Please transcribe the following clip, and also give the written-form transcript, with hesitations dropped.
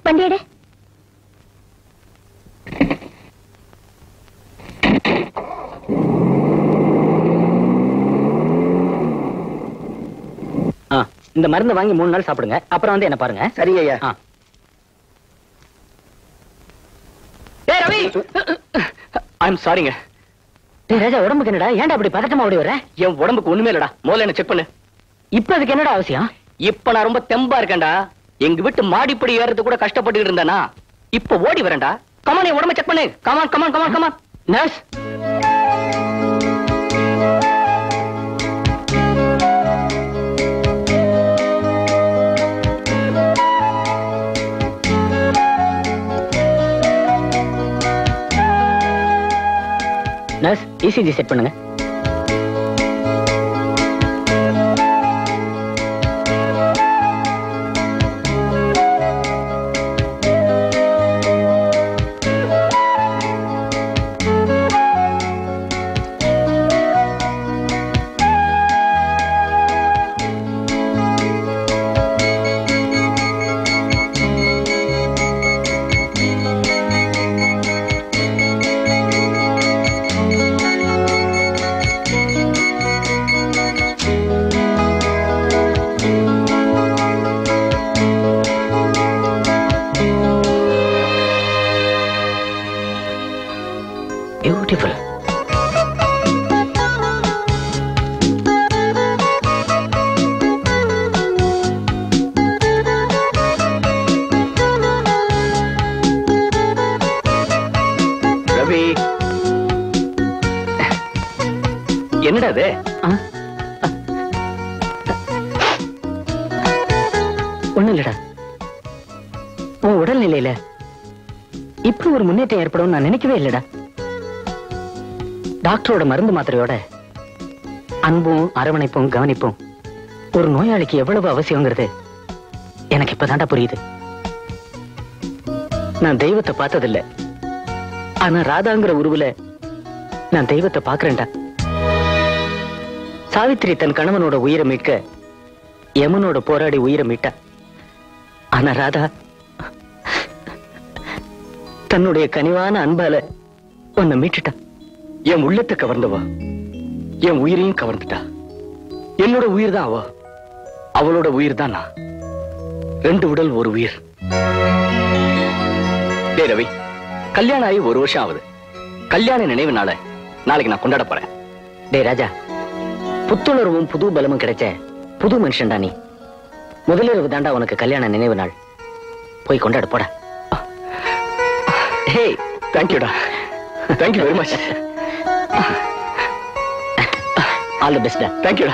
வண்டி எடு. இந்த மருந்து வாங்கி 3 நாள் சாப்பிடுங்க. அப்புறம் வந்து என்ன பாருங்க. சரி ஐயா. ஏய் ரவி, ஐம் சாரிங்க. டேய் ராஜா, உடம்புக்கு என்னடா? ஏன்டா அப்படி பதட்டமா ஓடி வர? என் உடம்புக்கு ஒண்ணுமே இல்லடா. முதல்ல என்ன செக் பண்ணு. இப்ப அதுக்கு என்னடா அவசியம்? இப்ப நான் ரொம்ப தெம்பா இருக்கேன்டா. எங்க வீட்டு மாடிப்படி ஏறது கூட கஷ்டப்பட்டு இருந்தேனா, இப்ப ஓடி வரேன்டா. கமான், என் உடம்ப செக் பண்ணு. Come on come on come on come on. Nurse, nurse, ECG set பண்ணுங்க. Beautiful. ரவி, என்னடா அது? ஒண்ணும் இல்லடா. உன் உடல்நிலையில இப்படி ஒரு முன்னேற்றம் ஏற்படும் நான் நினைக்கவே இல்லடா. டாக்டரோட மருந்து மாத்திரையோட அன்பும் அரவணைப்பும் கவனிப்பும் ஒரு நோயாளிக்கு எவ்வளவு அவசியங்கிறது எனக்கு இப்பதான்டா புரியுது. நான் தெய்வத்தை பார்த்ததில்லை, ஆனா ராதாங்கிற உருவுல நான் தெய்வத்தை பார்க்கிறேன்டா. சாவித்திரி தன் கணவனோட உயிரை மீட்க யமனோட போராடி உயிரை மீட்டா. ஆனா ராதா தன்னுடைய கனிவான அன்பால உன்னை மீட்டுட்டா. என் உள்ளத்தை கவர்ந்தவா என் உயிரையும் கவர்ந்துட்டா. என்னோட உயிர் தான் அவ, அவளோட உயிர் தான் நான். 2 உடல் ஒரு உயிர். டேய் ரவி, கல்யாணம் ஆகி 1 வருஷம் ஆகுது. கல்யாண நினைவு நாள நாளைக்கு நான் கொண்டாட போறேன். டேய் ராஜா, புத்துணர்வும் புது பலமும் கிடைச்ச புது மனுஷன்டா நீ. முதலிரவு தாண்டா உனக்கு கல்யாண நினைவு நாள். போய் கொண்டாட போட. ஹே, தேங்க்யூடா. Thank you very much. All the best. Thank you.